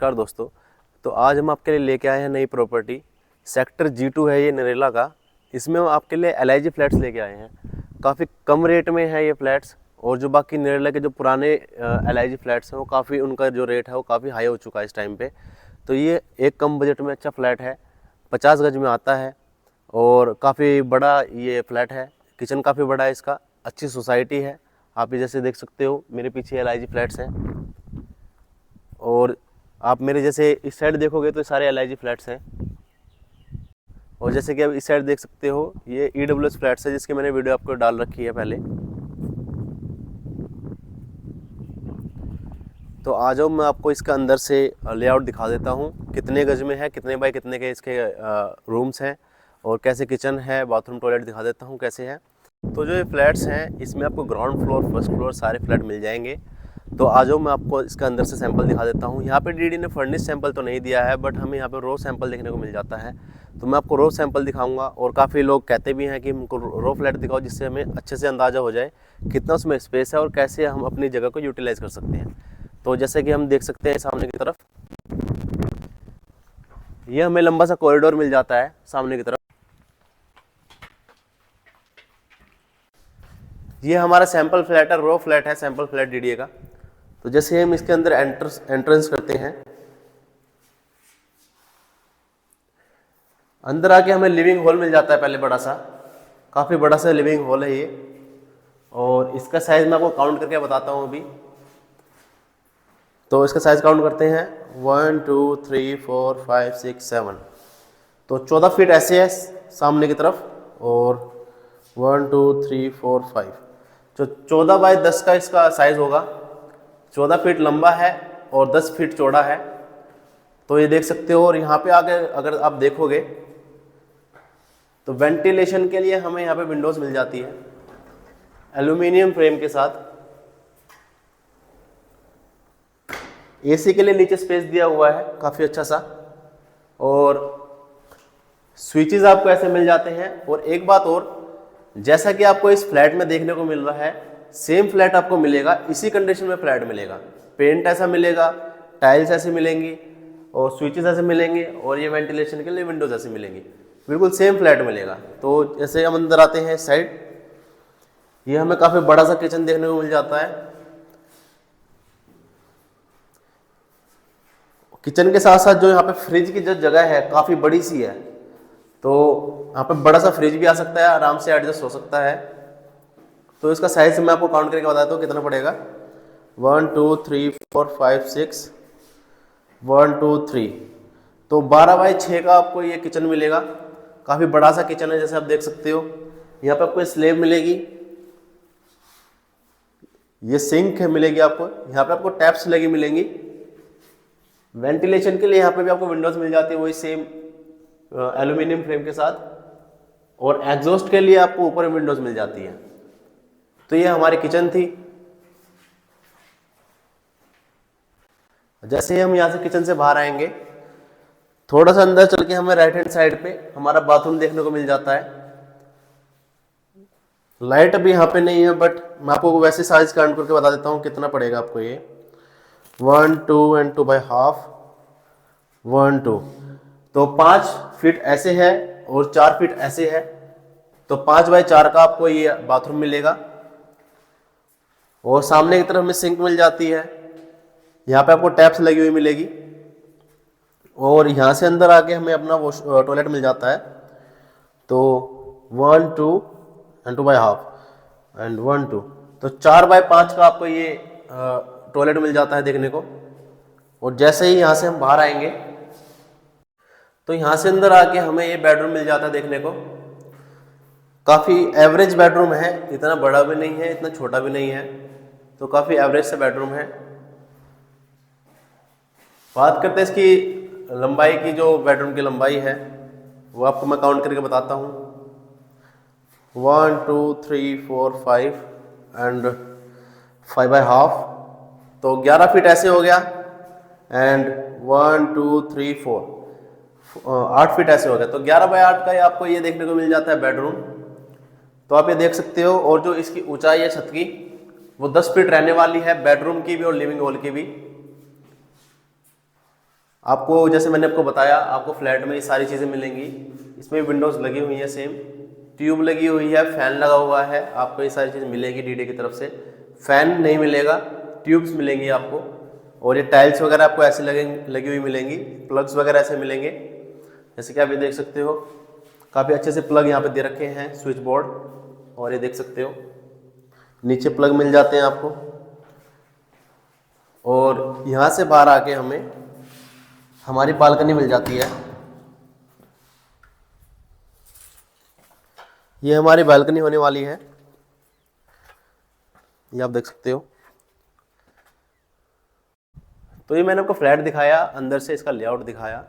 नमस्कार दोस्तों। तो आज हम आपके लिए लेके आए हैं नई प्रॉपर्टी। सेक्टर G2 है ये नरेला का। इसमें हम आपके लिए LIG फ्लैट्स लेके आए हैं। काफ़ी कम रेट में है ये फ्लैट्स, और जो बाकी नरेला के जो पुराने LIG फ्लैट्स हैं वो काफ़ी उनका जो रेट है वो काफ़ी हाई हो चुका है इस टाइम पे। तो ये एक कम बजट में अच्छा फ्लैट है, 50 गज में आता है और काफ़ी बड़ा ये फ्लैट है। किचन काफ़ी बड़ा है इसका, अच्छी सोसाइटी है। आप ये जैसे देख सकते हो मेरे पीछे LIG फ्लैट्स हैं, और आप मेरे जैसे इस साइड देखोगे तो सारे LIG फ्लैट्स हैं। और जैसे कि आप इस साइड देख सकते हो ये EWS फ्लैट्स है, जिसकी मैंने वीडियो आपको डाल रखी है पहले। तो आ जाओ, मैं आपको इसका अंदर से लेआउट दिखा देता हूँ, कितने गज में है, कितने बाय कितने के इसके रूम्स हैं, और कैसे किचन है, बाथरूम टॉयलेट दिखा देता हूँ कैसे है। तो जो ये फ्लैट्स हैं इसमें आपको ग्राउंड फ्लोर, फर्स्ट फ्लोर सारे फ्लैट मिल जाएंगे। तो आ जाओ, मैं आपको इसका अंदर से सैंपल दिखा देता हूँ। यहाँ पे DD ने फर्निश सैंपल तो नहीं दिया है, बट हमें यहाँ पे रो सैंपल देखने को मिल जाता है। तो मैं आपको रो सैंपल दिखाऊंगा, और काफ़ी लोग कहते भी हैं कि हमको रो फ्लैट दिखाओ, जिससे हमें अच्छे से अंदाज़ा हो जाए कितना उसमें स्पेस है और कैसे हम अपनी जगह को यूटिलाइज़ कर सकते हैं। तो जैसे कि हम देख सकते हैं सामने की तरफ, ये हमें लंबा सा कॉरिडोर मिल जाता है सामने की तरफ। ये हमारा सैंपल फ्लैट है, रो फ्लैट है, सैंपल फ्लैट DDA का। तो जैसे हम इसके अंदर एंट्रेंस करते हैं, अंदर आके हमें लिविंग हॉल मिल जाता है पहले बड़ा सा, काफ़ी बड़ा सा लिविंग हॉल है ये। और इसका साइज़ मैं आपको काउंट करके बताता हूँ अभी। तो इसका साइज़ काउंट करते हैं, 1 2 3 4 5 6 7। तो 14 फीट ऐसे है सामने की तरफ, और 1 2 3 4 5, जो 14 बाय 10 का इसका साइज़ होगा। 14 फीट लंबा है और 10 फीट चौड़ा है। तो ये देख सकते हो। और यहाँ पे आगे अगर आप देखोगे तो वेंटिलेशन के लिए हमें यहाँ पे विंडोज़ मिल जाती है एल्यूमिनियम फ्रेम के साथ। AC के लिए नीचे स्पेस दिया हुआ है काफ़ी अच्छा सा, और स्विचेस आपको ऐसे मिल जाते हैं। और एक बात और, जैसा कि आपको इस फ्लैट में देखने को मिल रहा है, सेम फ्लैट आपको मिलेगा, इसी कंडीशन में फ्लैट मिलेगा। पेंट ऐसा मिलेगा, टाइल्स ऐसे मिलेंगी, और स्विचेस ऐसे मिलेंगे, और ये वेंटिलेशन के लिए विंडोज ऐसे मिलेंगी। बिल्कुल सेम फ्लैट मिलेगा। तो जैसे हम अंदर आते हैं इस साइड, ये हमें काफ़ी बड़ा सा किचन देखने को मिल जाता है। किचन के साथ साथ जो यहाँ पे फ्रिज की जो जगह है काफ़ी बड़ी सी है, तो यहाँ पे बड़ा सा फ्रिज भी आ सकता है, आराम से एडजस्ट हो सकता है। तो इसका साइज मैं आपको काउंट करके बताता हूँ कितना पड़ेगा। 1 2 3 4 5 6, 1 2 3। तो 12 बाई 6 का आपको ये किचन मिलेगा। काफ़ी बड़ा सा किचन है, जैसे आप देख सकते हो। यहाँ पे आपको स्लेब मिलेगी, ये सिंक है मिलेगी आपको, यहाँ पे आपको टैप्स लगी मिलेंगी। वेंटिलेशन के लिए यहाँ पे भी आपको विंडोज मिल जाती है, वही सेम एल्यूमिनियम फ्रेम के साथ। और एग्जॉस्ट के लिए आपको ऊपर विंडोज मिल जाती है। तो ये हमारी किचन थी। जैसे ही हम यहाँ से किचन से बाहर आएंगे, थोड़ा सा अंदर चल के हमें राइट हैंड साइड पे हमारा बाथरूम देखने को मिल जाता है। लाइट अभी यहाँ पे नहीं है, बट मैं आपको वैसे साइज काउंट करके बता देता हूँ कितना पड़ेगा आपको ये। 1 2 and 2 by half, 1 2। तो 5 फीट ऐसे है और 4 फीट ऐसे है। तो 5 बाय 4 का आपको ये बाथरूम मिलेगा। और सामने की तरफ हमें सिंक मिल जाती है, यहाँ पे आपको टैप्स लगी हुई मिलेगी। और यहाँ से अंदर आके हमें अपना वॉश टॉयलेट मिल जाता है। तो 1 2 and 2 by half and 1 2। तो 4 बाय 5 का आपको ये टॉयलेट मिल जाता है देखने को। और जैसे ही यहाँ से हम बाहर आएंगे, तो यहाँ से अंदर आके हमें ये बेडरूम मिल जाता है देखने को। काफ़ी एवरेज बेडरूम है, इतना बड़ा भी नहीं है, इतना छोटा भी नहीं है। तो काफ़ी एवरेज सा बेडरूम है। बात करते हैं इसकी लंबाई की, जो बेडरूम की लंबाई है वो आपको मैं काउंट करके बताता हूँ। 1 2 3 4 5 and 5 by half। तो 11 फीट ऐसे हो गया। एंड 1 2 3 4, 8 फीट ऐसे हो गया। तो 11 बाय 8 का आपको ये देखने को मिल जाता है बेडरूम। तो आप ये देख सकते हो। और जो इसकी ऊंचाई है छत की, वो 10 फीट रहने वाली है, बेडरूम की भी और लिविंग हॉल की भी। आपको जैसे मैंने आपको बताया, आपको फ्लैट में ये सारी चीज़ें मिलेंगी। इसमें विंडोज़ लगी हुई है, सेम ट्यूब लगी हुई है, फैन लगा हुआ है, आपको ये सारी चीज़ मिलेगी डीडे की तरफ से। फैन नहीं मिलेगा, ट्यूब्स मिलेंगी आपको। और ये टाइल्स वगैरह आपको ऐसे लगी हुई मिलेंगी, प्लग्स वगैरह ऐसे मिलेंगे, जैसे कि आप ये देख सकते हो। काफ़ी अच्छे से प्लग यहाँ पे दे रखे हैं, स्विच बोर्ड, और ये देख सकते हो नीचे प्लग मिल जाते हैं आपको। और यहाँ से बाहर आके हमें हमारी बालकनी मिल जाती है। ये हमारी बालकनी होने वाली है, ये आप देख सकते हो। तो ये मैंने आपको फ्लैट दिखाया, अंदर से इसका लेआउट दिखाया,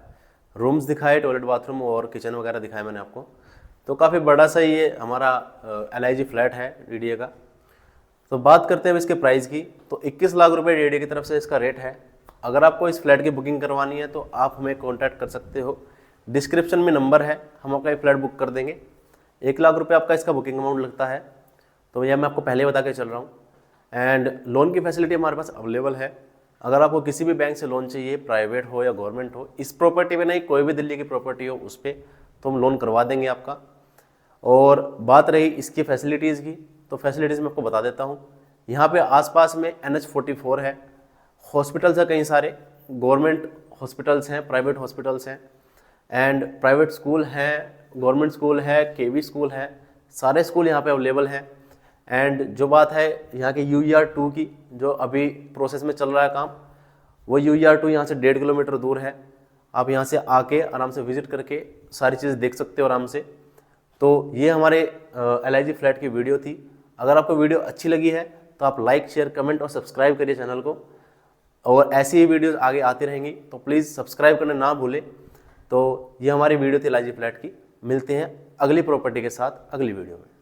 रूम्स दिखाए, टॉयलेट बाथरूम और किचन वगैरह दिखाया मैंने आपको। तो काफ़ी बड़ा सा ये हमारा LIG फ्लैट है DDA का। तो बात करते हैं इसके प्राइस की। तो 21 लाख रुपए DDA की तरफ से इसका रेट है। अगर आपको इस फ्लैट की बुकिंग करवानी है तो आप हमें कॉन्टैक्ट कर सकते हो, डिस्क्रिप्शन में नंबर है, हम आपका ये फ्लैट बुक कर देंगे। 1 लाख रुपये आपका इसका बुकिंग अमाउंट लगता है, तो यह मैं आपको पहले बता के चल रहा हूँ। एंड लोन की फैसिलिटी हमारे पास अवेलेबल है। अगर आपको किसी भी बैंक से लोन चाहिए, प्राइवेट हो या गवर्नमेंट हो, इस प्रॉपर्टी में नहीं, कोई भी दिल्ली की प्रॉपर्टी हो उस पर, तो हम लोन करवा देंगे आपका। और बात रही इसकी फैसिलिटीज़ की, तो फैसिलिटीज़ मैं आपको बता देता हूँ। यहाँ पे आसपास में NH44 है, हॉस्पिटल्स हैं कई सारे, गवर्नमेंट हॉस्पिटल्स हैं, प्राइवेट हॉस्पिटल्स हैं, एंड प्राइवेट स्कूल हैं, गवर्नमेंट स्कूल है, KV स्कूल है, सारे स्कूल यहाँ पे अवेलेबल हैं। एंड जो बात है यहाँ के UER2 की, जो अभी प्रोसेस में चल रहा है काम, वो UER2 यहाँ से 1.5 किलोमीटर दूर है। आप यहाँ से आके आराम से विजिट करके सारी चीज़ें देख सकते हो आराम से। तो ये हमारे LIG फ्लैट की वीडियो थी। अगर आपको वीडियो अच्छी लगी है तो आप लाइक, शेयर, कमेंट और सब्सक्राइब करिए चैनल को, और ऐसी ही वीडियोस आगे आती रहेंगी, तो प्लीज़ सब्सक्राइब करना ना भूलें। तो ये हमारी वीडियो थी LIG फ्लैट की। मिलते हैं अगली प्रॉपर्टी के साथ अगली वीडियो में।